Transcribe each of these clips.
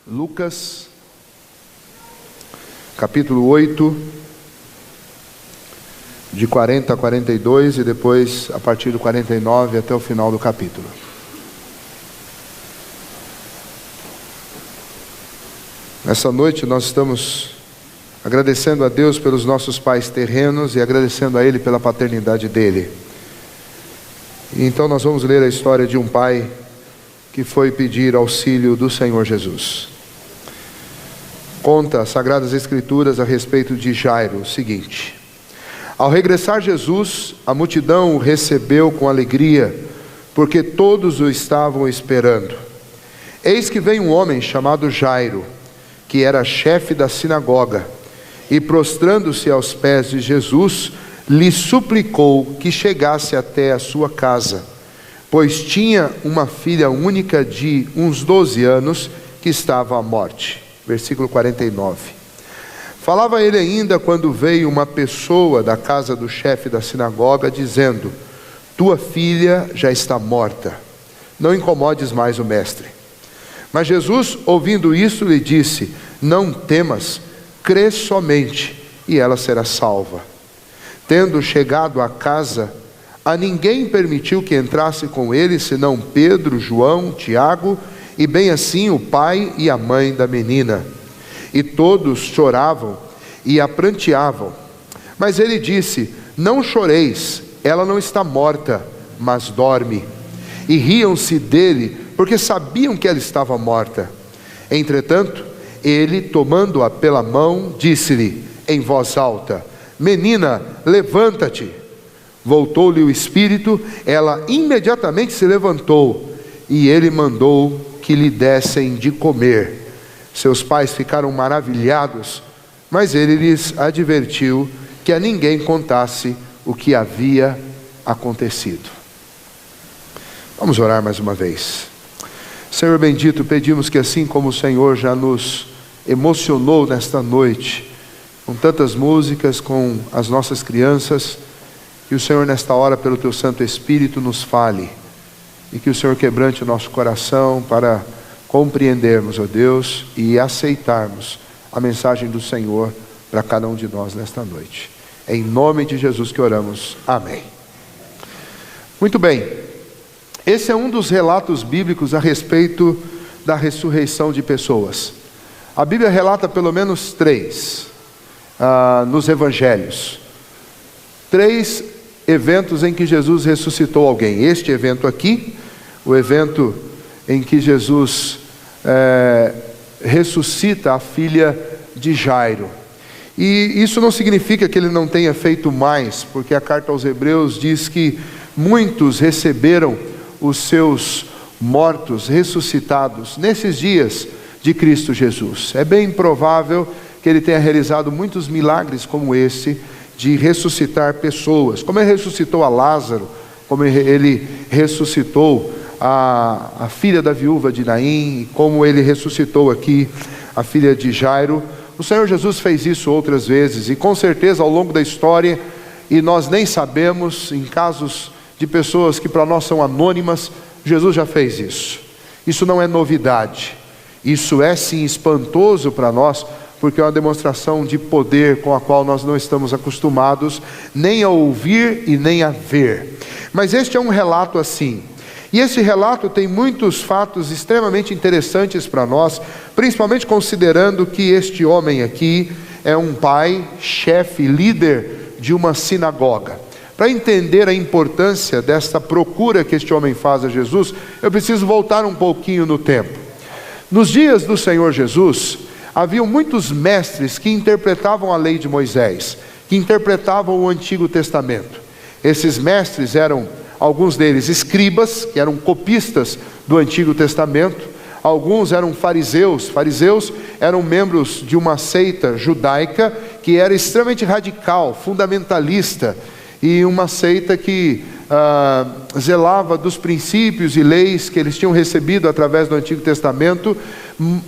Lucas, capítulo 8, de 40 a 42 e depois a partir do 49 até o final do capítulo. Nessa noite nós estamos agradecendo a Deus pelos nossos pais terrenos e agradecendo a Ele pela paternidade dEle. E então nós vamos ler a história de um pai que foi pedir auxílio do Senhor Jesus. Conta as Sagradas Escrituras a respeito de Jairo o seguinte: ao regressar Jesus, a multidão o recebeu com alegria, porque todos o estavam esperando. Eis que veio um homem chamado Jairo, que era chefe da sinagoga, e prostrando-se aos pés de Jesus, lhe suplicou que chegasse até a sua casa, pois tinha uma filha única de uns 12 anos que estava à morte. Versículo 49. Falava ele ainda quando veio uma pessoa da casa do chefe da sinagoga, dizendo: tua filha já está morta, não incomodes mais o mestre. Mas Jesus, ouvindo isso, lhe disse: não temas, crê somente, e ela será salva. Tendo chegado à casa, a ninguém permitiu que entrasse com ele, senão Pedro, João, Tiago, e bem assim o pai e a mãe da menina. E todos choravam e a pranteavam. Mas ele disse: não choreis, ela não está morta, mas dorme. E riam-se dele, porque sabiam que ela estava morta. Entretanto, ele, tomando-a pela mão, disse-lhe em voz alta: menina, levanta-te. Voltou-lhe o espírito, ela imediatamente se levantou, e ele mandou que lhe dessem de comer. Seus pais ficaram maravilhados, mas ele lhes advertiu que a ninguém contasse o que havia acontecido. Vamos orar mais uma vez. Senhor bendito, pedimos que assim como o Senhor já nos emocionou nesta noite, com tantas músicas, com as nossas crianças, que o Senhor nesta hora, pelo Teu Santo Espírito, nos fale, e que o Senhor quebrante o nosso coração para compreendermos, ó Deus, e aceitarmos a mensagem do Senhor para cada um de nós nesta noite. É em nome de Jesus que oramos. Amém. Muito bem. Esse é um dos relatos bíblicos a respeito da ressurreição de pessoas. A Bíblia relata pelo menos 3 nos evangelhos. 3 eventos em que Jesus ressuscitou alguém. Este evento aqui, o evento em que Jesus ressuscita a filha de Jairo. E isso não significa que ele não tenha feito mais, porque a carta aos Hebreus diz que muitos receberam os seus mortos ressuscitados nesses dias de Cristo Jesus. É bem provável que ele tenha realizado muitos milagres como esse, de ressuscitar pessoas, como ele ressuscitou a Lázaro, como ele ressuscitou a filha da viúva de Naim, como ele ressuscitou aqui a filha de Jairo. O Senhor Jesus fez isso outras vezes, e com certeza ao longo da história, e nós nem sabemos, em casos de pessoas que para nós são anônimas, Jesus já fez isso. Isso não é novidade, isso é sim espantoso para nós, porque é uma demonstração de poder com a qual nós não estamos acostumados nem a ouvir e nem a ver. Mas este é um relato assim, e esse relato tem muitos fatos extremamente interessantes para nós, principalmente considerando que este homem aqui é um pai, chefe, líder de uma sinagoga. Para entender a importância desta procura que este homem faz a Jesus, eu preciso voltar um pouquinho no tempo. Nos dias do Senhor Jesus, haviam muitos mestres que interpretavam a lei de Moisés, que interpretavam o Antigo Testamento. Esses mestres eram, alguns deles, escribas, que eram copistas do Antigo Testamento. Alguns eram fariseus. Fariseus eram membros de uma seita judaica que era extremamente radical, fundamentalista, e uma seita que zelava dos princípios e leis que eles tinham recebido através do Antigo Testamento,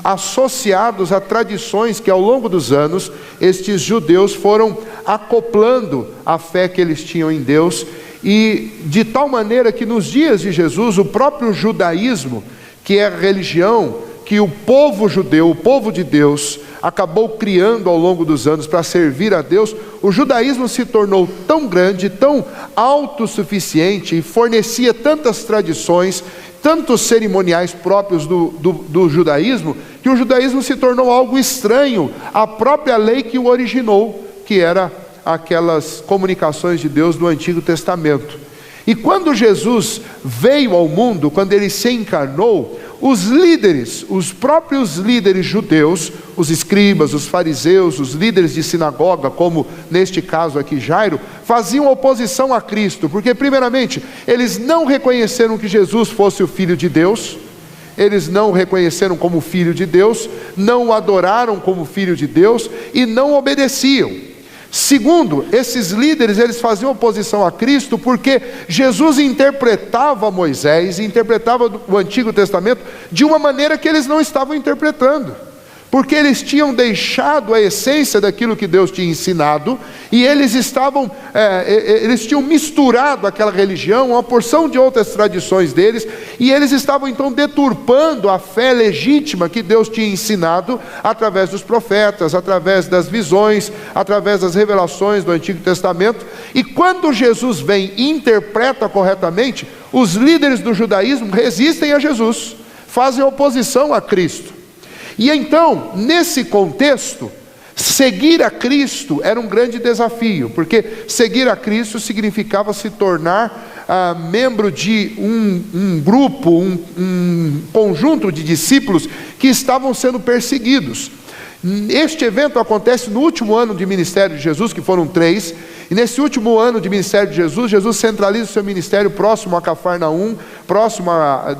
associados a tradições que ao longo dos anos estes judeus foram acoplando à fé que eles tinham em Deus, e de tal maneira que nos dias de Jesus o próprio judaísmo, que é a religião que o povo judeu, o povo de Deus, acabou criando ao longo dos anos para servir a Deus, o judaísmo se tornou tão grande, tão autossuficiente e fornecia tantas tradições, tantos cerimoniais próprios do judaísmo, que o judaísmo se tornou algo estranho à própria lei que o originou, que era aquelas comunicações de Deus do Antigo Testamento. E quando Jesus veio ao mundo, quando ele se encarnou, os líderes, os próprios líderes judeus, os escribas, os fariseus, os líderes de sinagoga, como neste caso aqui Jairo, faziam oposição a Cristo, porque primeiramente, eles não reconheceram que Jesus fosse o Filho de Deus, eles não o reconheceram como Filho de Deus, não o adoraram como Filho de Deus e não obedeciam. Segundo, esses líderes, eles faziam oposição a Cristo porque Jesus interpretava Moisés, interpretava o Antigo Testamento de uma maneira que eles não estavam interpretando, porque eles tinham deixado a essência daquilo que Deus tinha ensinado, e eles tinham misturado aquela religião, uma porção de outras tradições deles, e eles estavam então deturpando a fé legítima que Deus tinha ensinado, através dos profetas, através das visões, através das revelações do Antigo Testamento. E quando Jesus vem e interpreta corretamente, os líderes do judaísmo resistem a Jesus, fazem oposição a Cristo. E então, nesse contexto, seguir a Cristo era um grande desafio, porque seguir a Cristo significava se tornar membro de um grupo, um conjunto de discípulos que estavam sendo perseguidos. Este evento acontece no último ano de ministério de Jesus, que foram 3, e nesse último ano de ministério de Jesus, Jesus centraliza o seu ministério próximo a Cafarnaum,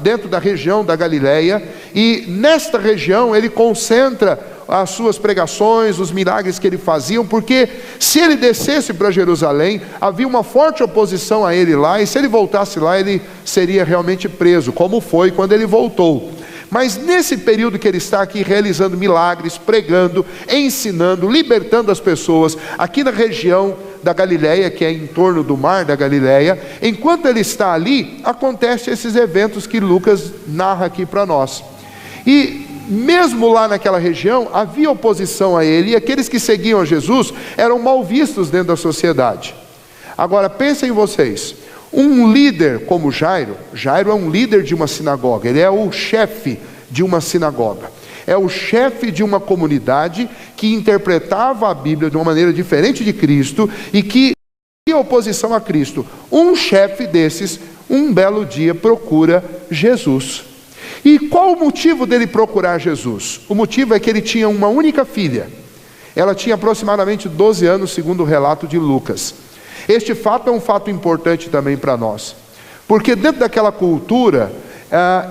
dentro da região da Galileia, e nesta região ele concentra as suas pregações, os milagres que ele fazia, porque se ele descesse para Jerusalém, havia uma forte oposição a ele lá, e se ele voltasse lá, ele seria realmente preso, como foi quando ele voltou. Mas nesse período que ele está aqui realizando milagres, pregando, ensinando, libertando as pessoas, aqui na região da Galileia, que é em torno do mar da Galileia, enquanto ele está ali, acontecem esses eventos que Lucas narra aqui para nós. E mesmo lá naquela região, havia oposição a ele, e aqueles que seguiam a Jesus eram mal vistos dentro da sociedade. Agora pensem vocês, um líder como Jairo é um líder de uma sinagoga, ele é o chefe de uma sinagoga, é o chefe de uma comunidade que interpretava a Bíblia de uma maneira diferente de Cristo e que tinha oposição a Cristo. Um chefe desses, um belo dia, procura Jesus. E qual o motivo dele procurar Jesus? O motivo é que ele tinha uma única filha, ela tinha aproximadamente 12 anos, segundo o relato de Lucas. Este fato é um fato importante também para nós, porque dentro daquela cultura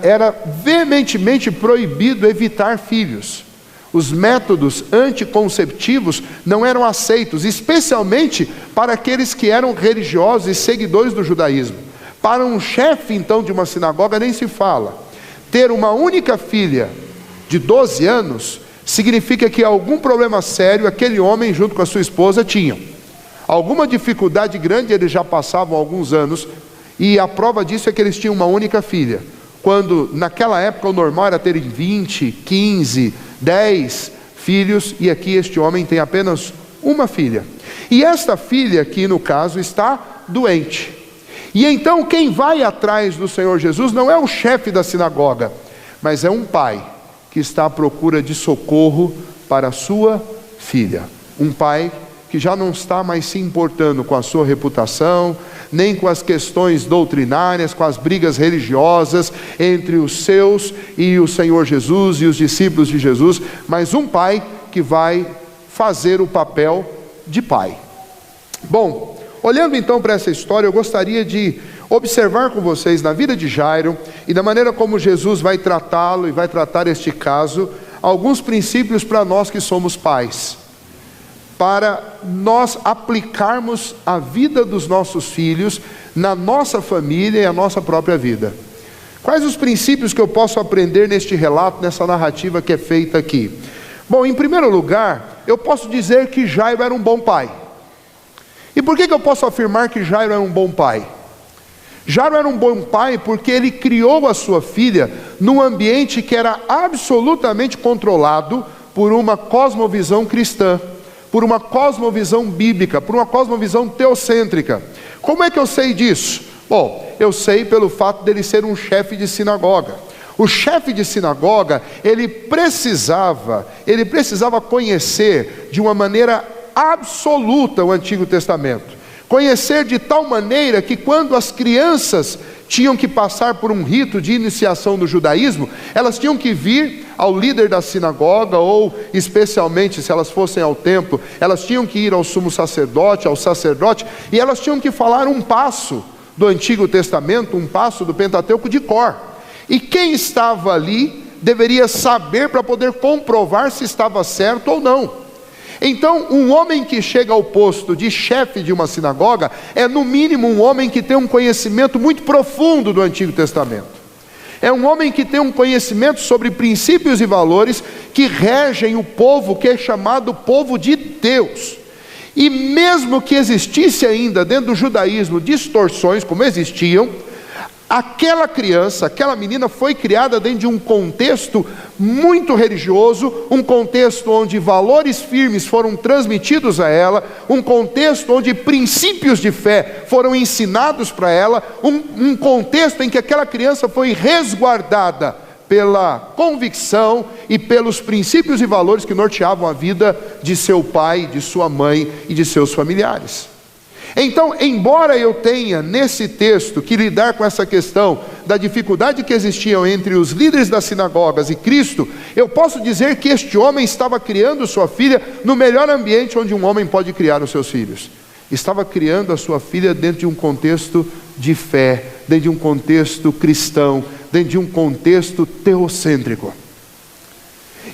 era veementemente proibido evitar filhos. Os métodos anticonceptivos não eram aceitos, especialmente para aqueles que eram religiosos e seguidores do judaísmo. Para um chefe então de uma sinagoga nem se fala. Ter uma única filha de 12 anos significa que algum problema sério aquele homem junto com a sua esposa tinham. Alguma dificuldade grande eles já passavam há alguns anos, e a prova disso é que eles tinham uma única filha, quando naquela época o normal era terem 20, 15, 10 filhos, e aqui este homem tem apenas uma filha. E esta filha aqui no caso está doente. E então quem vai atrás do Senhor Jesus não é o chefe da sinagoga, mas é um pai que está à procura de socorro para a sua filha. Um pai que já não está mais se importando com a sua reputação, nem com as questões doutrinárias, com as brigas religiosas entre os seus e o Senhor Jesus e os discípulos de Jesus, mas um pai que vai fazer o papel de pai. Bom, olhando então para essa história, eu gostaria de observar com vocês na vida de Jairo e da maneira como Jesus vai tratá-lo e vai tratar este caso, alguns princípios para nós que somos pais, para nós aplicarmos a vida dos nossos filhos na nossa família e a nossa própria vida. Quais os princípios que eu posso aprender neste relato, nessa narrativa que é feita aqui? Bom, em primeiro lugar, eu posso dizer que Jairo era um bom pai. E por que eu posso afirmar que Jairo é um bom pai? Jairo era um bom pai porque ele criou a sua filha num ambiente que era absolutamente controlado por uma cosmovisão cristã, por uma cosmovisão bíblica, por uma cosmovisão teocêntrica. Como é que eu sei disso? Bom, eu sei pelo fato dele ser um chefe de sinagoga. O chefe de sinagoga, ele precisava conhecer de uma maneira absoluta o Antigo Testamento. Conhecer de tal maneira que quando as crianças tinham que passar por um rito de iniciação do judaísmo, elas tinham que vir ao líder da sinagoga, ou especialmente se elas fossem ao templo, elas tinham que ir ao sumo sacerdote, ao sacerdote, e elas tinham que falar um passo do Antigo Testamento, um passo do Pentateuco de cor. E quem estava ali deveria saber para poder comprovar se estava certo ou não. Então, um homem que chega ao posto de chefe de uma sinagoga é no mínimo um homem que tem um conhecimento muito profundo do Antigo Testamento. É um homem que tem um conhecimento sobre princípios e valores que regem o povo que é chamado povo de Deus. E mesmo que existisse ainda dentro do judaísmo distorções como existiam, aquela criança, aquela menina foi criada dentro de um contexto muito religioso, um contexto onde valores firmes foram transmitidos a ela, um contexto onde princípios de fé foram ensinados para ela, um contexto em que aquela criança foi resguardada pela convicção e pelos princípios e valores que norteavam a vida de seu pai, de sua mãe e de seus familiares. Então, embora eu tenha nesse texto que lidar com essa questão da dificuldade que existia entre os líderes das sinagogas e Cristo, eu posso dizer que este homem estava criando sua filha no melhor ambiente onde um homem pode criar os seus filhos. Estava criando a sua filha dentro de um contexto de fé, dentro de um contexto cristão, dentro de um contexto teocêntrico.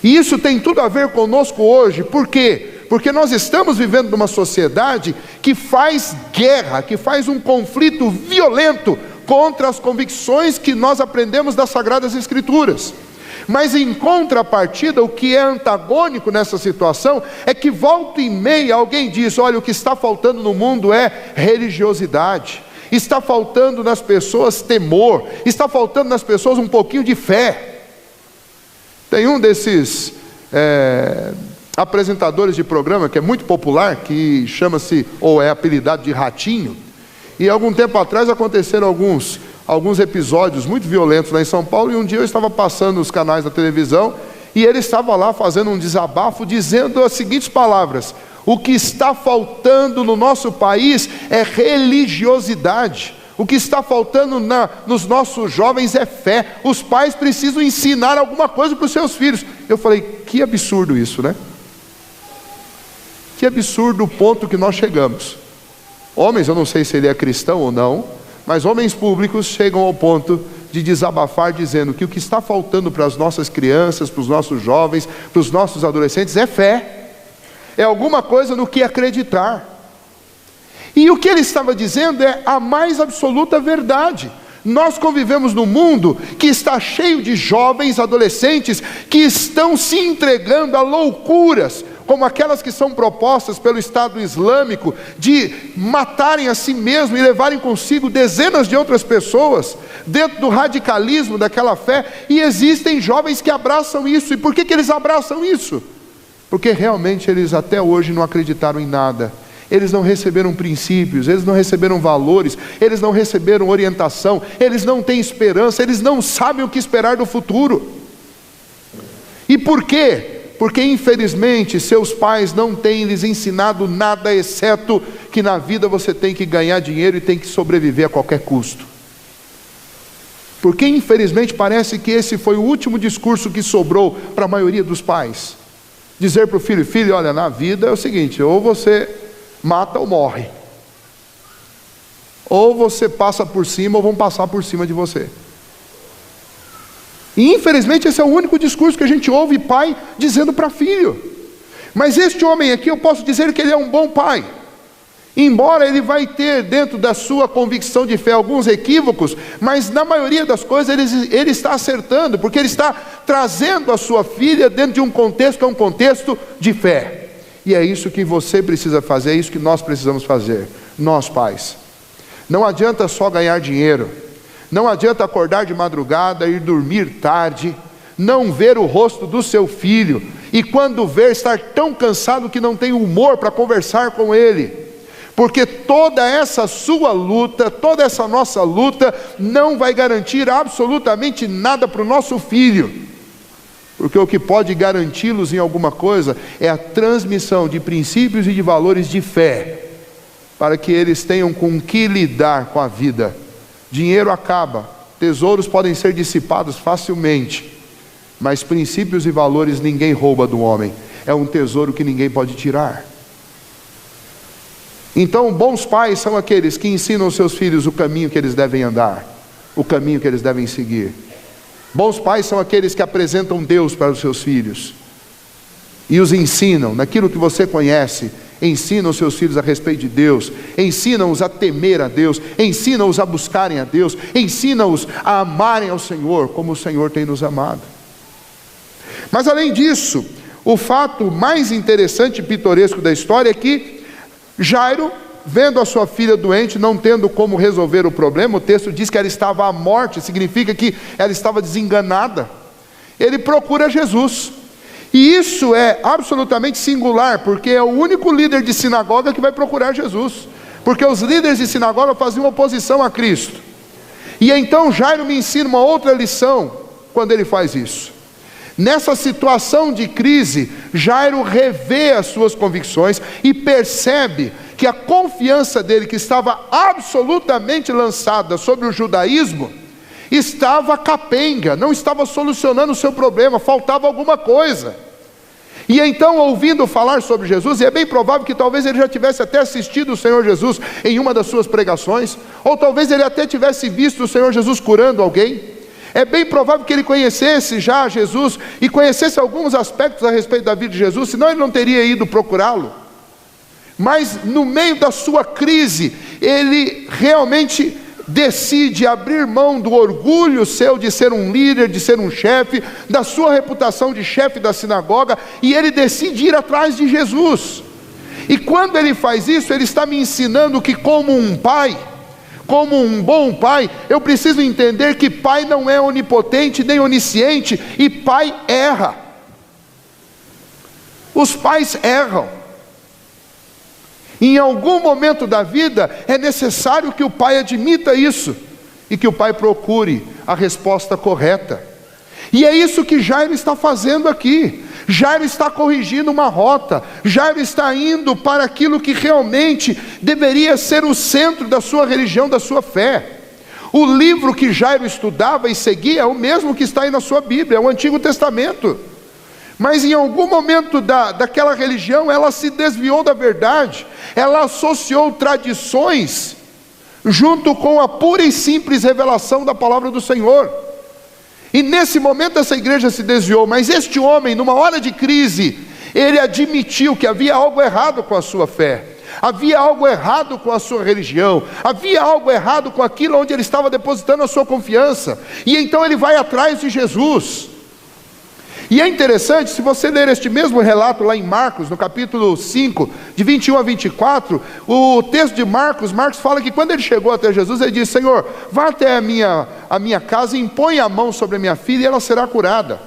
E isso tem tudo a ver conosco hoje. Por quê? Porque nós estamos vivendo numa sociedade que faz guerra, que faz um conflito violento contra as convicções que nós aprendemos das Sagradas Escrituras. Mas em contrapartida, o que é antagônico nessa situação é que volta e meia alguém diz: olha, o que está faltando no mundo é religiosidade, está faltando nas pessoas temor, está faltando nas pessoas um pouquinho de fé. Tem um desses apresentadores de programa que é muito popular, que chama-se, ou é apelidado de Ratinho, e algum tempo atrás aconteceram alguns episódios muito violentos lá em São Paulo, e um dia eu estava passando os canais da televisão, e ele estava lá fazendo um desabafo, dizendo as seguintes palavras: o que está faltando no nosso país é religiosidade, o que está faltando nos nossos jovens é fé, os pais precisam ensinar alguma coisa para os seus filhos. Eu falei, que absurdo isso, né? Que absurdo o ponto que nós chegamos. Homens, eu não sei se ele é cristão ou não, mas homens públicos chegam ao ponto de desabafar dizendo que o que está faltando para as nossas crianças, para os nossos jovens, para os nossos adolescentes é fé, é alguma coisa no que acreditar. E o que ele estava dizendo é a mais absoluta verdade. Nós convivemos num mundo que está cheio de jovens, adolescentes, que estão se entregando a loucuras, como aquelas que são propostas pelo Estado Islâmico, de matarem a si mesmo e levarem consigo dezenas de outras pessoas, dentro do radicalismo daquela fé. E existem jovens que abraçam isso. E por que eles abraçam isso? Porque realmente eles até hoje não acreditaram em nada. Eles não receberam princípios, eles não receberam valores, eles não receberam orientação, eles não têm esperança, eles não sabem o que esperar do futuro. E por quê? Porque infelizmente seus pais não têm lhes ensinado nada, exceto que na vida você tem que ganhar dinheiro e tem que sobreviver a qualquer custo. Porque infelizmente parece que esse foi o último discurso que sobrou para a maioria dos pais. Dizer para o filho: filho, olha, na vida é o seguinte, ou você mata ou morre, ou você passa por cima ou vão passar por cima de você. E infelizmente esse é o único discurso que a gente ouve pai dizendo para filho. Mas este homem aqui, eu posso dizer que ele é um bom pai, embora ele vai ter dentro da sua convicção de fé alguns equívocos, mas na maioria das coisas ele está acertando, porque ele está trazendo a sua filha dentro de um contexto que é um contexto de fé. E é isso que você precisa fazer, é isso que nós precisamos fazer, nós pais. Não adianta só ganhar dinheiro, não adianta acordar de madrugada, ir dormir tarde, não ver o rosto do seu filho, e quando ver, estar tão cansado que não tem humor para conversar com ele, porque toda essa sua luta, toda essa nossa luta, não vai garantir absolutamente nada para o nosso filho, porque o que pode garanti-los em alguma coisa, é a transmissão de princípios e de valores de fé, para que eles tenham com que lidar com a vida. Dinheiro acaba, tesouros podem ser dissipados facilmente, mas princípios e valores ninguém rouba do homem, é um tesouro que ninguém pode tirar. Então, bons pais são aqueles que ensinam aos seus filhos o caminho que eles devem andar, o caminho que eles devem seguir. Bons pais são aqueles que apresentam Deus para os seus filhos, e os ensinam, naquilo que você conhece, ensinam os seus filhos a respeito de Deus, ensinam-os a temer a Deus, ensinam-os a buscarem a Deus, ensinam-os a amarem ao Senhor, como o Senhor tem nos amado. Mas além disso, o fato mais interessante e pitoresco da história é que Jairo, vendo a sua filha doente, não tendo como resolver o problema, o texto diz que ela estava à morte, significa que ela estava desenganada, ele procura Jesus, e isso é absolutamente singular, porque é o único líder de sinagoga que vai procurar Jesus, porque os líderes de sinagoga faziam oposição a Cristo, e então Jairo me ensina uma outra lição, quando ele faz isso. Nessa situação de crise, Jairo revê as suas convicções e percebe que a confiança dele, que estava absolutamente lançada sobre o judaísmo, estava capenga, não estava solucionando o seu problema, faltava alguma coisa. E então, ouvindo falar sobre Jesus, e é bem provável que talvez ele já tivesse até assistido o Senhor Jesus em uma das suas pregações, ou talvez ele até tivesse visto o Senhor Jesus curando alguém, é bem provável que ele conhecesse já Jesus, e conhecesse alguns aspectos a respeito da vida de Jesus, senão ele não teria ido procurá-lo. Mas no meio da sua crise, ele realmente decide abrir mão do orgulho seu de ser um líder, de ser um chefe, da sua reputação de chefe da sinagoga, e ele decide ir atrás de Jesus. E quando ele faz isso, ele está me ensinando que como um pai, como um bom pai, eu preciso entender que pai não é onipotente nem onisciente, e pai erra. Os pais erram. Em algum momento da vida é necessário que o pai admita isso, e que o pai procure a resposta correta. E é isso que Jairo está fazendo aqui. Jairo está corrigindo uma rota, Jairo está indo para aquilo que realmente deveria ser o centro da sua religião, da sua fé. O livro que Jairo estudava e seguia é o mesmo que está aí na sua Bíblia, é o Antigo Testamento. Mas em algum momento daquela religião, ela se desviou da verdade, ela associou tradições junto com a pura e simples revelação da palavra do Senhor. E nesse momento essa igreja se desviou, mas este homem, numa hora de crise, ele admitiu que havia algo errado com a sua fé, havia algo errado com a sua religião, havia algo errado com aquilo onde ele estava depositando a sua confiança, e então ele vai atrás de Jesus. E é interessante, se você ler este mesmo relato lá em Marcos, no capítulo 5, de 21 a 24, o texto de Marcos fala que quando ele chegou até Jesus, ele disse: Senhor, vá até a minha casa e impõe a mão sobre a minha filha e ela será curada.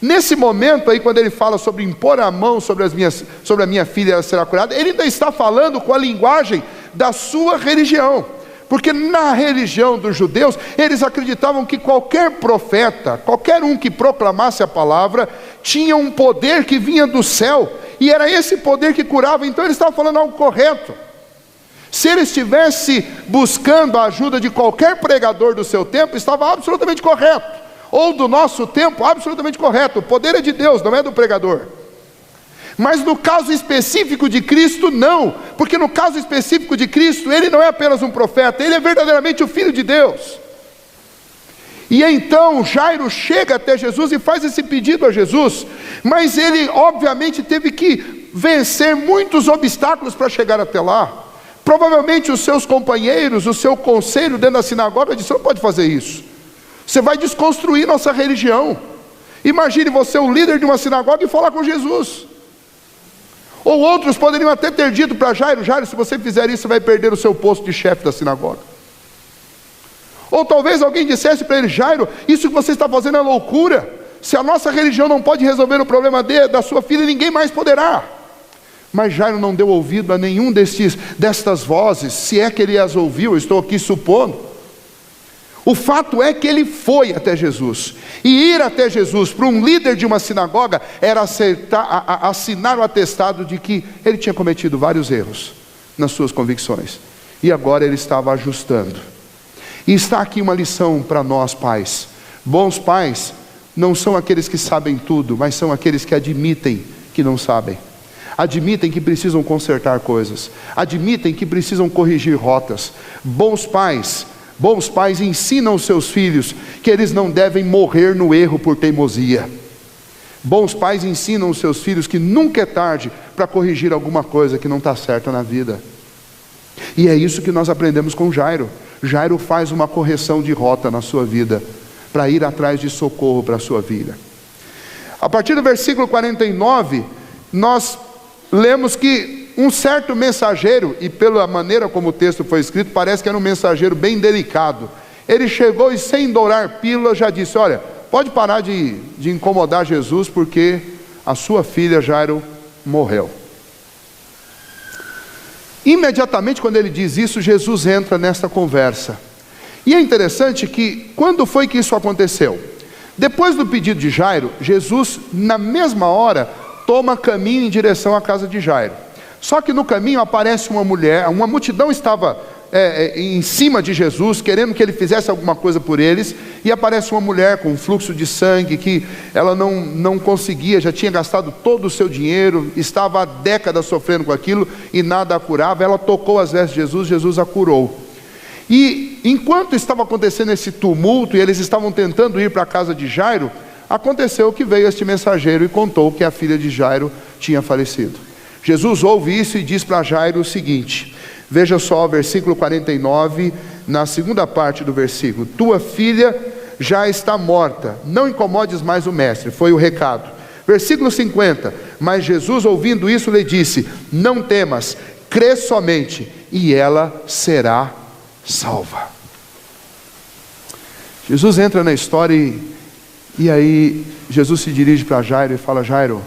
Nesse momento aí, quando ele fala sobre impor a mão sobre a minha filha e ela será curada, ele ainda está falando com a linguagem da sua religião. Porque na religião dos judeus, eles acreditavam que qualquer profeta, qualquer um que proclamasse a palavra, tinha um poder que vinha do céu, e era esse poder que curava. Então eles estavam falando algo correto. Se ele estivesse buscando a ajuda de qualquer pregador do seu tempo, estava absolutamente correto. Ou do nosso tempo, absolutamente correto. O poder é de Deus, não é do pregador. Mas no caso específico de Cristo, não, porque no caso específico de Cristo, ele não é apenas um profeta, ele é verdadeiramente o Filho de Deus. E então Jairo chega até Jesus e faz esse pedido a Jesus, mas ele obviamente teve que vencer muitos obstáculos para chegar até lá. Provavelmente os seus companheiros, o seu conselho dentro da sinagoga disse: você não pode fazer isso, você vai desconstruir nossa religião. Imagine você, o líder de uma sinagoga, e falar com Jesus. Ou outros poderiam até ter dito para Jairo: Jairo, se você fizer isso, você vai perder o seu posto de chefe da sinagoga. Ou talvez alguém dissesse para ele: Jairo, isso que você está fazendo é loucura. Se a nossa religião não pode resolver o problema da sua filha, ninguém mais poderá. Mas Jairo não deu ouvido a nenhum destas vozes, se é que ele as ouviu, eu estou aqui supondo. O fato é que ele foi até Jesus. E ir até Jesus para um líder de uma sinagoga era assinar o atestado de que ele tinha cometido vários erros nas suas convicções. E agora ele estava ajustando. E está aqui uma lição para nós, pais. Bons pais não são aqueles que sabem tudo, mas são aqueles que admitem que não sabem. Admitem que precisam consertar coisas. Admitem que precisam corrigir rotas. Bons pais ensinam os seus filhos que eles não devem morrer no erro por teimosia. Bons pais ensinam os seus filhos que nunca é tarde para corrigir alguma coisa que não está certa na vida. E é isso que nós aprendemos com Jairo. Jairo faz uma correção de rota na sua vida, para ir atrás de socorro para a sua vida. A partir do versículo 49, nós lemos que um certo mensageiro, e pela maneira como o texto foi escrito, parece que era um mensageiro bem delicado. Ele chegou e, sem dourar pílula, já disse: olha, pode parar de incomodar Jesus, porque a sua filha Jairo morreu. Imediatamente quando ele diz isso, Jesus entra nesta conversa. E é interessante que, quando foi que isso aconteceu? Depois do pedido de Jairo, Jesus, na mesma hora, toma caminho em direção à casa de Jairo. Só que no caminho aparece uma mulher, uma multidão estava em cima de Jesus, querendo que ele fizesse alguma coisa por eles, e aparece uma mulher com um fluxo de sangue, que ela não conseguia, já tinha gastado todo o seu dinheiro, estava há décadas sofrendo com aquilo, e nada a curava. Ela tocou as vestes de Jesus, Jesus a curou. E enquanto estava acontecendo esse tumulto, e eles estavam tentando ir para a casa de Jairo, aconteceu que veio este mensageiro e contou que a filha de Jairo tinha falecido. Jesus ouve isso e diz para Jairo o seguinte, veja só o versículo 49, na segunda parte do versículo: tua filha já está morta, não incomodes mais o mestre, foi o recado. Versículo 50, mas Jesus, ouvindo isso, lhe disse: não temas, crê somente, e ela será salva. Jesus entra na história e aí Jesus se dirige para Jairo e fala: Jairo,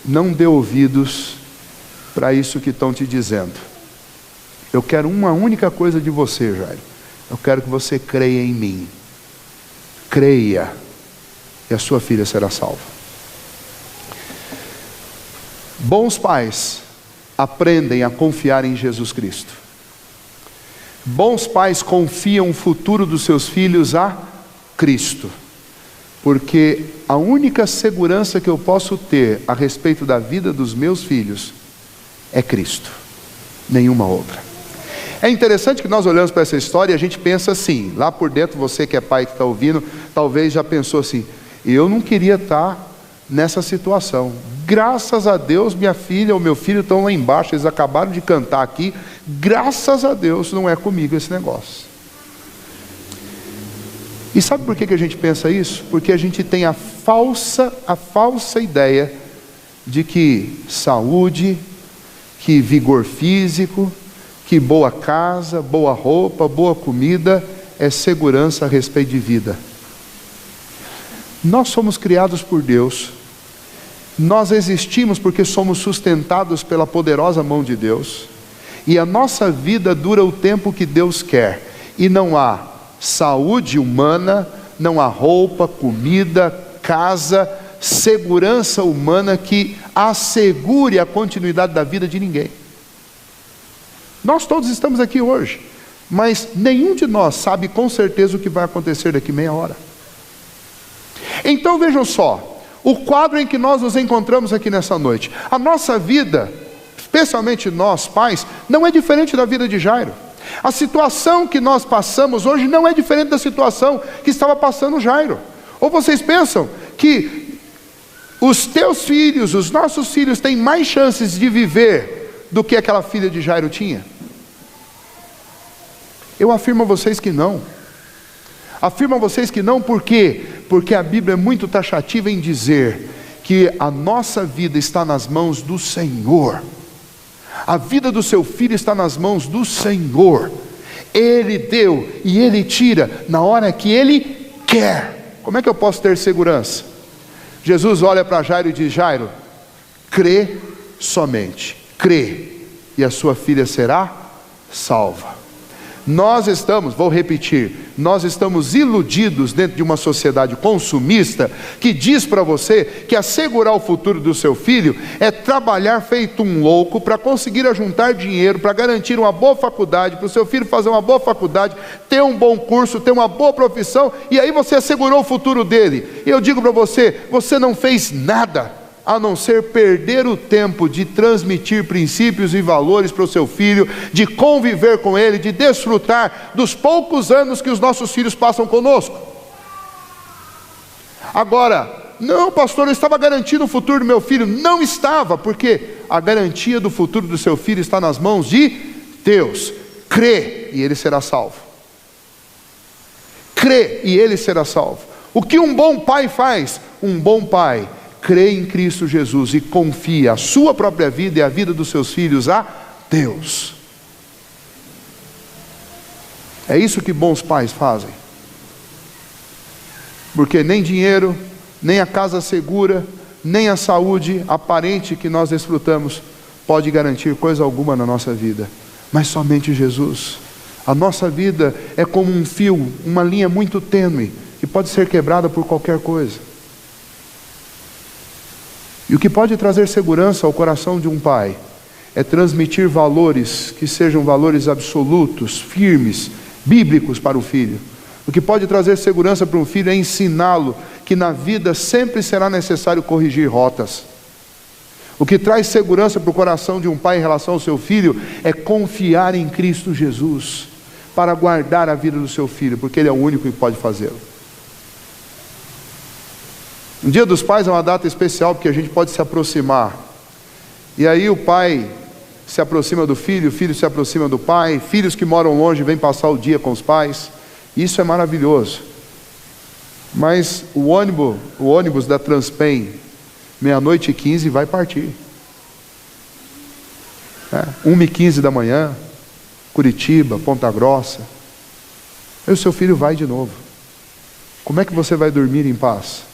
não dê ouvidos para isso que estão te dizendo. Eu quero uma única coisa de você, Jairo. Eu quero que você creia em mim. Creia, e a sua filha será salva. Bons pais aprendem a confiar em Jesus Cristo. Bons pais confiam o futuro dos seus filhos a Cristo, porque a única segurança que eu posso ter a respeito da vida dos meus filhos é Cristo, nenhuma outra. É interessante que nós olhamos para essa história e a gente pensa assim, lá por dentro, você que é pai que está ouvindo, talvez já pensou assim: eu não queria estar nessa situação. Graças a Deus minha filha ou meu filho estão lá embaixo, eles acabaram de cantar aqui, graças a Deus não é comigo esse negócio. E sabe por que a gente pensa isso? Porque a gente tem a falsa ideia de que saúde, que vigor físico, que boa casa, boa roupa, boa comida é segurança a respeito de vida. Nós somos criados por Deus, nós existimos porque somos sustentados pela poderosa mão de Deus, e a nossa vida dura o tempo que Deus quer, e não há saúde humana, não há roupa, comida, casa, segurança humana que assegure a continuidade da vida de ninguém. Nós todos estamos aqui hoje, mas nenhum de nós sabe com certeza o que vai acontecer daqui meia hora. Então vejam só, o quadro em que nós nos encontramos aqui nessa noite. A nossa vida, especialmente nós pais, não é diferente da vida de Jairo. A situação que nós passamos hoje não é diferente da situação que estava passando Jairo. Ou vocês pensam que os teus filhos, os nossos filhos, têm mais chances de viver do que aquela filha de Jairo tinha? Eu afirmo a vocês que não. Afirmo a vocês que não, por quê? Porque a Bíblia é muito taxativa em dizer que a nossa vida está nas mãos do Senhor. A vida do seu filho está nas mãos do Senhor. Ele deu e Ele tira na hora que Ele quer. Como é que eu posso ter segurança? Jesus olha para Jairo e diz: Jairo, crê somente, crê, e a sua filha será salva. Nós estamos, vou repetir, nós estamos iludidos dentro de uma sociedade consumista que diz para você que assegurar o futuro do seu filho é trabalhar feito um louco para conseguir ajuntar dinheiro, para garantir uma boa faculdade, para o seu filho fazer uma boa faculdade, ter um bom curso, ter uma boa profissão, e aí você assegurou o futuro dele. E eu digo para você, você não fez nada a não ser perder o tempo de transmitir princípios e valores para o seu filho, de conviver com ele, de desfrutar dos poucos anos que os nossos filhos passam conosco. Agora, não, pastor, eu estava garantindo o futuro do meu filho. Não estava, porque a garantia do futuro do seu filho está nas mãos de Deus. Crê e ele será salvo. Crê e ele será salvo. O que um bom pai faz? Um bom pai crê em Cristo Jesus e confia a sua própria vida e a vida dos seus filhos a Deus. É isso que bons pais fazem. Porque nem dinheiro, nem a casa segura, nem a saúde aparente que nós desfrutamos pode garantir coisa alguma na nossa vida, mas somente Jesus. A nossa vida é como um fio, uma linha muito tênue, que pode ser quebrada por qualquer coisa. E o que pode trazer segurança ao coração de um pai é transmitir valores que sejam valores absolutos, firmes, bíblicos para o filho. O que pode trazer segurança para um filho é ensiná-lo que na vida sempre será necessário corrigir rotas. O que traz segurança para o coração de um pai em relação ao seu filho é confiar em Cristo Jesus para guardar a vida do seu filho, porque Ele é o único que pode fazê-lo. O Dia dos Pais é uma data especial porque a gente pode se aproximar. E aí o pai se aproxima do filho, o filho se aproxima do pai, filhos que moram longe vêm passar o dia com os pais. Isso é maravilhoso. Mas o ônibus da Transpen, 00:15, vai partir. 1h15 da manhã, Curitiba, Ponta Grossa. E o seu filho vai de novo. Como é que você vai dormir em paz?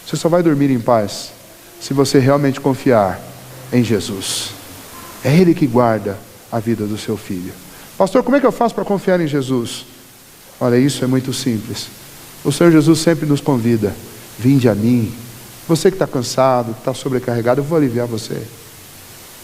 Você só vai dormir em paz se você realmente confiar em Jesus. É Ele que guarda a vida do seu filho. Pastor, como é que eu faço para confiar em Jesus? Olha, isso é muito simples. O Senhor Jesus sempre nos convida: vinde a mim. Você que está cansado, que está sobrecarregado, eu vou aliviar você.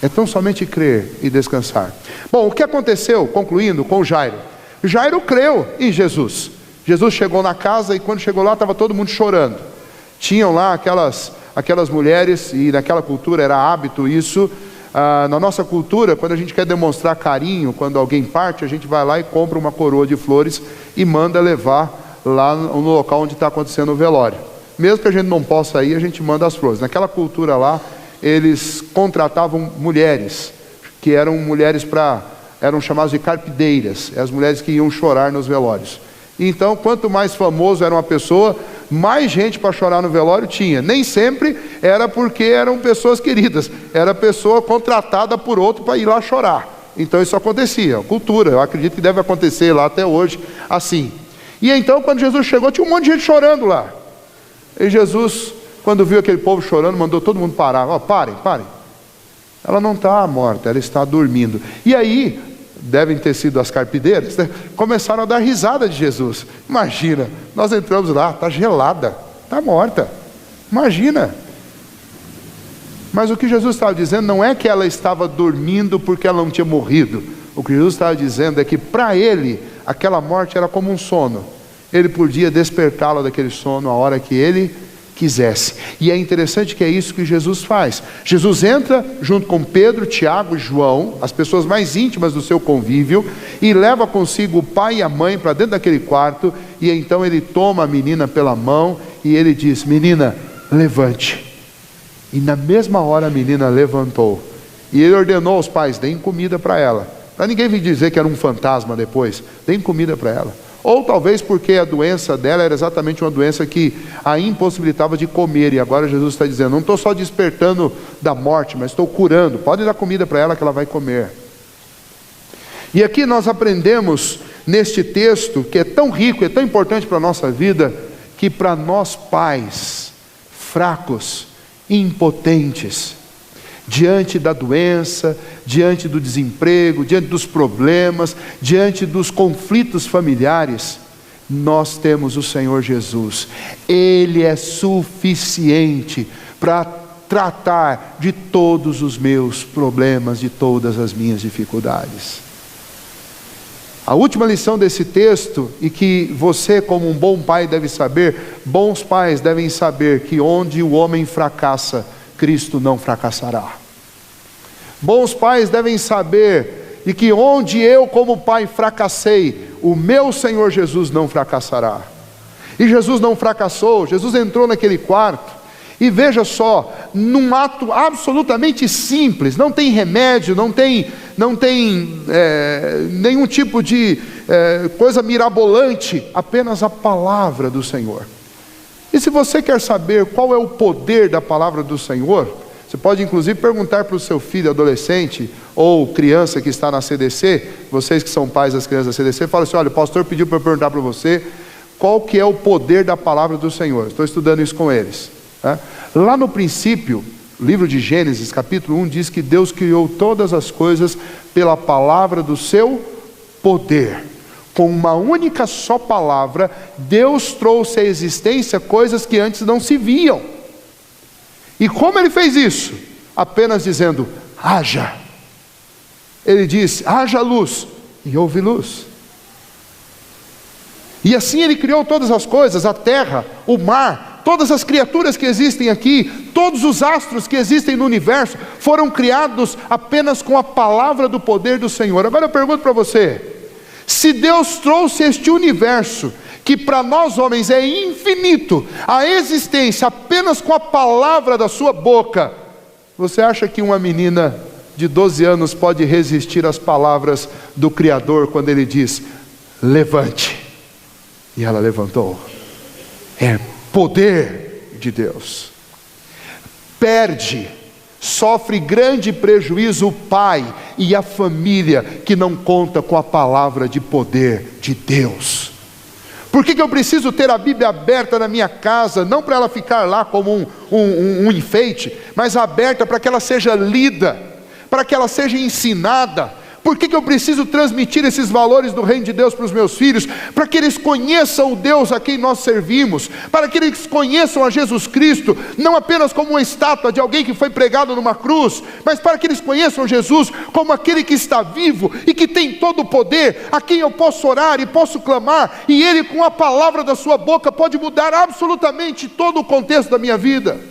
É tão somente crer e descansar. Bom, o que aconteceu, concluindo, com Jairo? Jairo creu em Jesus. Jesus chegou na casa e quando chegou lá estava todo mundo chorando. Tinham lá aquelas mulheres, e naquela cultura era hábito isso. Na nossa cultura, quando a gente quer demonstrar carinho, quando alguém parte, a gente vai lá e compra uma coroa de flores e manda levar lá no local onde está acontecendo o velório. Mesmo que a gente não possa ir, a gente manda as flores. Naquela cultura lá, eles contratavam mulheres, que eram mulheres eram chamadas de carpideiras, as mulheres que iam chorar nos velórios. Então, quanto mais famoso era uma pessoa, mais gente para chorar no velório tinha. Nem sempre era porque eram pessoas queridas, era pessoa contratada por outro para ir lá chorar. Então isso acontecia, cultura, eu acredito que deve acontecer lá até hoje assim. E então quando Jesus chegou, tinha um monte de gente chorando lá. E Jesus, quando viu aquele povo chorando, mandou todo mundo parar. Parem. Ela não está morta, ela está dormindo. E aí, devem ter sido as carpideiras, né? Começaram a dar risada de Jesus. Imagina, nós entramos lá, está gelada, está morta. Imagina. Mas o que Jesus estava dizendo não é que ela estava dormindo porque ela não tinha morrido. O que Jesus estava dizendo é que para ele, aquela morte era como um sono. Ele podia despertá-la daquele sono a hora que ele quisesse. E é interessante que é isso que Jesus faz. Jesus entra junto com Pedro, Tiago e João, as pessoas mais íntimas do seu convívio, e leva consigo o pai e a mãe para dentro daquele quarto, e então ele toma a menina pela mão e ele diz: menina, levante. E na mesma hora a menina levantou. E ele ordenou aos pais: deem comida para ela. Para ninguém vir dizer que era um fantasma depois. Deem comida para ela. Ou talvez porque a doença dela era exatamente uma doença que a impossibilitava de comer. E agora Jesus está dizendo: não estou só despertando da morte, mas estou curando. Pode dar comida para ela que ela vai comer. E aqui nós aprendemos neste texto, que é tão rico, é tão importante para a nossa vida, que para nós pais, fracos, impotentes, diante da doença, diante do desemprego, diante dos problemas, diante dos conflitos familiares, nós temos o Senhor Jesus. Ele é suficiente para tratar de todos os meus problemas, de todas as minhas dificuldades. A última lição desse texto, e que você como um bom pai deve saber, bons pais devem saber que onde o homem fracassa, Cristo não fracassará. Bons pais devem saber de que onde eu como pai fracassei, o meu Senhor Jesus não fracassará. E Jesus não fracassou. Jesus entrou naquele quarto, e veja só, num ato absolutamente simples, não tem remédio, não tem nenhum tipo de coisa mirabolante, apenas a palavra do Senhor. E se você quer saber qual é o poder da palavra do Senhor, você pode inclusive perguntar para o seu filho adolescente ou criança que está na CDC, vocês que são pais das crianças da CDC, fala assim: olha, o pastor pediu para eu perguntar para você qual que é o poder da palavra do Senhor. Estou estudando isso com eles. Lá no princípio, livro de Gênesis, capítulo 1, diz que Deus criou todas as coisas pela palavra do seu poder. Com uma única só palavra, Deus trouxe à existência coisas que antes não se viam. E como Ele fez isso? Apenas dizendo: haja. Ele disse: haja luz, e houve luz. E assim Ele criou todas as coisas, a terra, o mar, todas as criaturas que existem aqui, todos os astros que existem no universo, foram criados apenas com a palavra do poder do Senhor. Agora eu pergunto para você: se Deus trouxe este universo, que para nós homens é infinito, a existência apenas com a palavra da sua boca, você acha que uma menina de 12 anos pode resistir às palavras do Criador quando Ele diz: levante? E ela levantou. É poder de Deus. Sofre grande prejuízo o pai e a família que não conta com a palavra de poder de Deus. Por que eu preciso ter a Bíblia aberta na minha casa? Não para ela ficar lá como um enfeite, mas aberta para que ela seja lida, para que ela seja ensinada. Por que eu preciso transmitir esses valores do reino de Deus para os meus filhos? Para que eles conheçam o Deus a quem nós servimos, para que eles conheçam a Jesus Cristo, não apenas como uma estátua de alguém que foi pregado numa cruz, mas para que eles conheçam Jesus como aquele que está vivo e que tem todo o poder, a quem eu posso orar e posso clamar, e Ele com a palavra da sua boca pode mudar absolutamente todo o contexto da minha vida.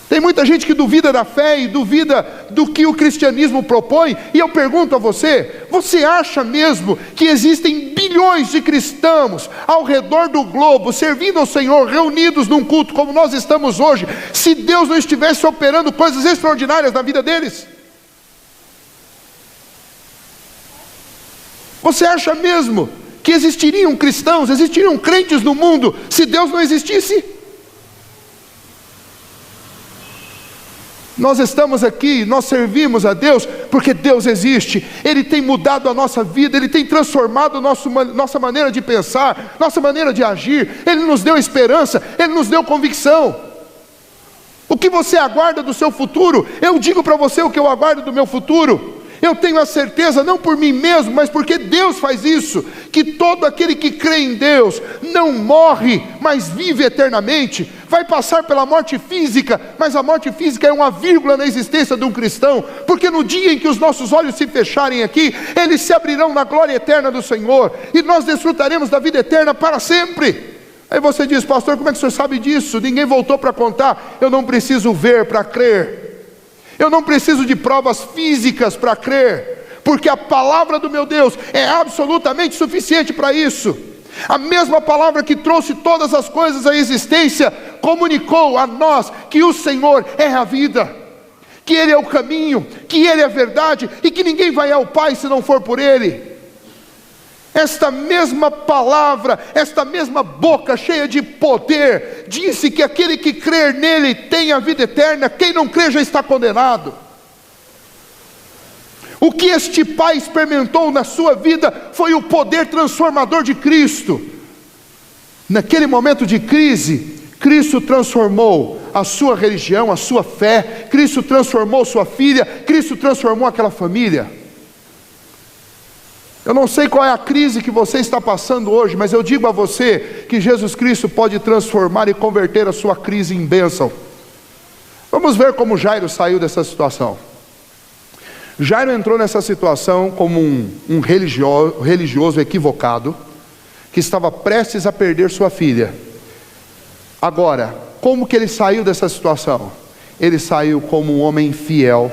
Tem muita gente que duvida da fé e duvida do que o cristianismo propõe, e eu pergunto a você: você acha mesmo que existem bilhões de cristãos ao redor do globo, servindo ao Senhor, reunidos num culto como nós estamos hoje, se Deus não estivesse operando coisas extraordinárias na vida deles? Você acha mesmo que existiriam cristãos, existiriam crentes no mundo, se Deus não existisse? Nós estamos aqui, nós servimos a Deus porque Deus existe. Ele tem mudado a nossa vida, Ele tem transformado nossa maneira de pensar, nossa maneira de agir. Ele nos deu esperança, Ele nos deu convicção. O que você aguarda do seu futuro? Eu digo para você o que eu aguardo do meu futuro. Eu tenho a certeza, não por mim mesmo, mas porque Deus faz isso, que todo aquele que crê em Deus não morre, mas vive eternamente. Vai passar pela morte física, mas a morte física é uma vírgula na existência de um cristão, porque no dia em que os nossos olhos se fecharem aqui, eles se abrirão na glória eterna do Senhor, e nós desfrutaremos da vida eterna para sempre. Aí você diz: pastor, como é que o senhor sabe disso? Ninguém voltou para contar. Eu não preciso ver para crer. Eu não preciso de provas físicas para crer, porque a palavra do meu Deus é absolutamente suficiente para isso. A mesma palavra que trouxe todas as coisas à existência, comunicou a nós que o Senhor é a vida, que Ele é o caminho, que Ele é a verdade, e que ninguém vai ao Pai se não for por Ele. Esta mesma palavra, esta mesma boca cheia de poder, disse que aquele que crer nele tem a vida eterna, quem não crer já está condenado. O que este pai experimentou na sua vida foi o poder transformador de Cristo. Naquele momento de crise, Cristo transformou a sua religião, a sua fé, Cristo transformou sua filha, Cristo transformou aquela família. Eu não sei qual é a crise que você está passando hoje, mas eu digo a você que Jesus Cristo pode transformar e converter a sua crise em bênção. Vamos ver como Jairo saiu dessa situação. Jairo entrou nessa situação como um religioso equivocado, que estava prestes a perder sua filha. Agora, como que ele saiu dessa situação? Ele saiu como um homem fiel,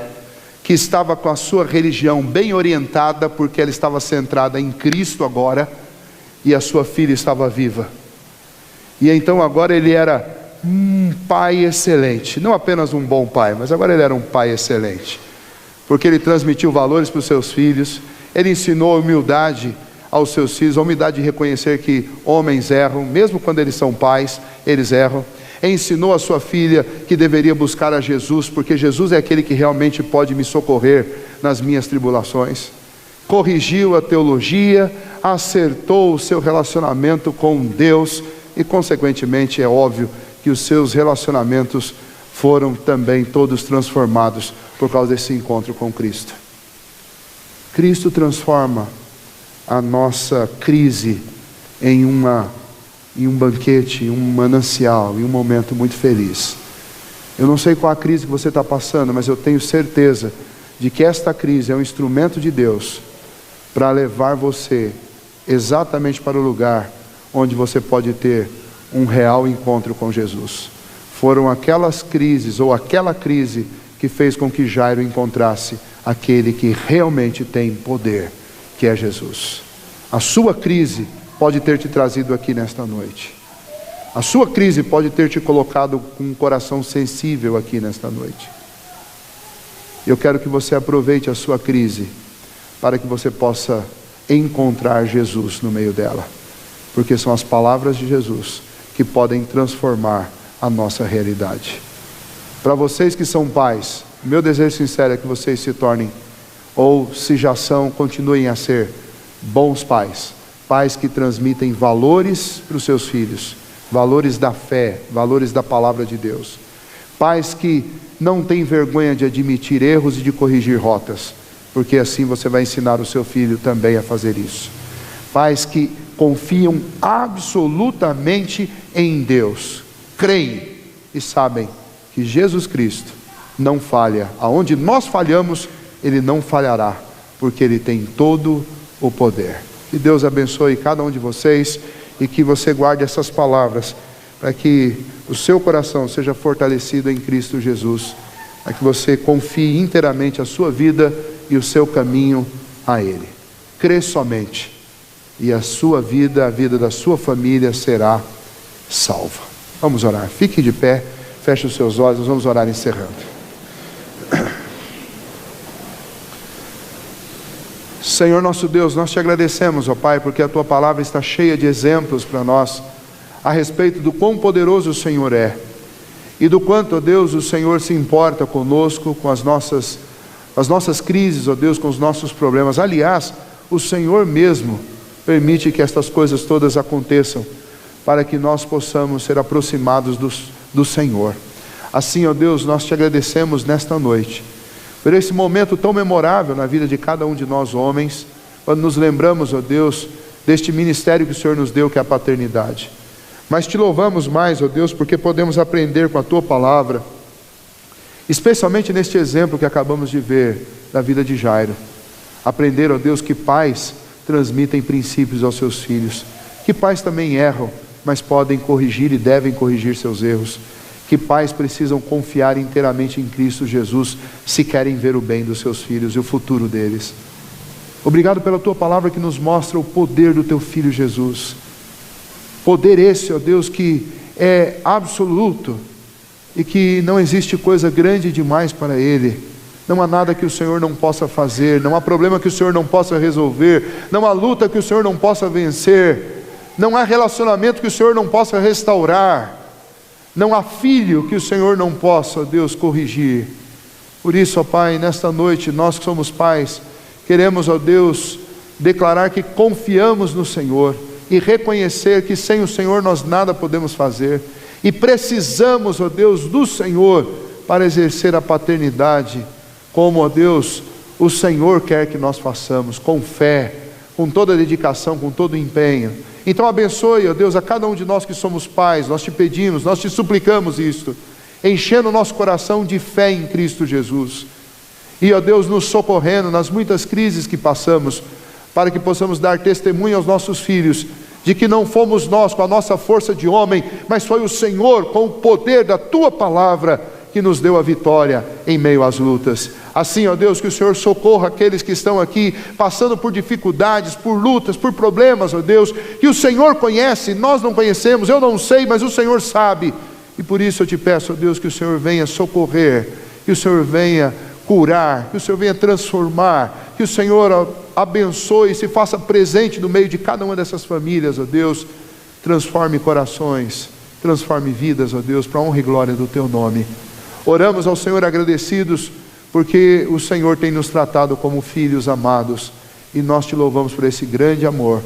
que estava com a sua religião bem orientada, porque ela estava centrada em Cristo agora, e a sua filha estava viva. E então agora ele era um pai excelente, não apenas um bom pai, mas agora ele era um pai excelente, porque ele transmitiu valores para os seus filhos, ele ensinou a humildade aos seus filhos, a humildade de reconhecer que homens erram, mesmo quando eles são pais, eles erram. Ensinou a sua filha que deveria buscar a Jesus, porque Jesus é aquele que realmente pode me socorrer nas minhas tribulações. Corrigiu a teologia, acertou o seu relacionamento com Deus, e consequentemente é óbvio que os seus relacionamentos foram também todos transformados por causa desse encontro com Cristo. Cristo transforma a nossa crise em um banquete, em um manancial, em um momento muito feliz. Eu não sei qual a crise que você está passando, mas eu tenho certeza de que esta crise é um instrumento de Deus para levar você exatamente para o lugar onde você pode ter um real encontro com Jesus. Foram aquelas crises, ou aquela crise, que fez com que Jairo encontrasse aquele que realmente tem poder, que é Jesus. A sua crise pode ter te trazido aqui nesta noite. A sua crise pode ter te colocado com um coração sensível aqui nesta noite. Eu quero que você aproveite a sua crise para que você possa encontrar Jesus no meio dela, porque são as palavras de Jesus que podem transformar a nossa realidade. Para vocês que são pais, meu desejo sincero é que vocês se tornem, ou se já são, continuem a ser bons pais. Pais que transmitem valores para os seus filhos, valores da fé, valores da palavra de Deus. Pais que não têm vergonha de admitir erros e de corrigir rotas, porque assim você vai ensinar o seu filho também a fazer isso. Pais que confiam absolutamente em Deus, creem e sabem que Jesus Cristo não falha. Aonde nós falhamos, Ele não falhará, porque Ele tem todo o poder. Que Deus abençoe cada um de vocês e que você guarde essas palavras para que o seu coração seja fortalecido em Cristo Jesus, para que você confie inteiramente a sua vida e o seu caminho a Ele. Crê somente e a sua vida, a vida da sua família será salva. Vamos orar. Fique de pé, feche os seus olhos, nós vamos orar encerrando. Senhor nosso Deus, nós te agradecemos, ó Pai, porque a Tua palavra está cheia de exemplos para nós, a respeito do quão poderoso o Senhor é, e do quanto, ó Deus, o Senhor se importa conosco, com as nossas crises, ó Deus, com os nossos problemas. Aliás, o Senhor mesmo permite que estas coisas todas aconteçam, para que nós possamos ser aproximados do Senhor. Assim, ó Deus, nós te agradecemos nesta noite, por esse momento tão memorável na vida de cada um de nós homens, quando nos lembramos, ó Deus, deste ministério que o Senhor nos deu, que é a paternidade. Mas te louvamos mais, ó Deus, porque podemos aprender com a Tua palavra, especialmente neste exemplo que acabamos de ver da vida de Jairo. Aprender, ó Deus, que pais transmitem princípios aos seus filhos, que pais também erram, mas podem corrigir e devem corrigir seus erros, que pais precisam confiar inteiramente em Cristo Jesus, se querem ver o bem dos seus filhos e o futuro deles. Obrigado pela Tua palavra que nos mostra o poder do Teu Filho Jesus, poder esse, ó Deus, que é absoluto, e que não existe coisa grande demais para Ele. Não há nada que o Senhor não possa fazer, não há problema que o Senhor não possa resolver, não há luta que o Senhor não possa vencer, não há relacionamento que o Senhor não possa restaurar, não há filho que o Senhor não possa, ó Deus, corrigir. Por isso, ó Pai, nesta noite, nós que somos pais, Queremos, ó Deus, declarar que confiamos no Senhor e reconhecer que sem o Senhor nós nada podemos fazer. E precisamos, ó Deus, do Senhor para exercer a paternidade, como, ó Deus, o Senhor quer que nós façamos, com fé, com toda a dedicação, com todo o empenho. Então abençoe, ó Deus, a cada um de nós que somos pais. Nós te pedimos, nós te suplicamos isto, enchendo o nosso coração de fé em Cristo Jesus. E, ó Deus, nos socorrendo nas muitas crises que passamos, para que possamos dar testemunho aos nossos filhos, de que não fomos nós com a nossa força de homem, mas foi o Senhor com o poder da Tua palavra que nos deu a vitória em meio às lutas. Assim, ó Deus, que o Senhor socorra aqueles que estão aqui passando por dificuldades, por lutas, por problemas, ó Deus, que o Senhor conhece, nós não conhecemos, eu não sei, mas o Senhor sabe. E por isso eu te peço, ó Deus, que o Senhor venha socorrer, que o Senhor venha curar, que o Senhor venha transformar, que o Senhor abençoe e se faça presente no meio de cada uma dessas famílias, ó Deus. Transforme corações, transforme vidas, ó Deus, para a honra e glória do Teu nome. Oramos ao Senhor agradecidos, porque o Senhor tem nos tratado como filhos amados, e nós te louvamos por esse grande amor.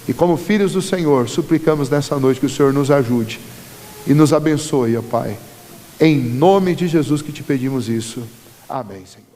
E como filhos do Senhor, suplicamos nessa noite que o Senhor nos ajude e nos abençoe, ó Pai. Em nome de Jesus que te pedimos isso. Amém, Senhor.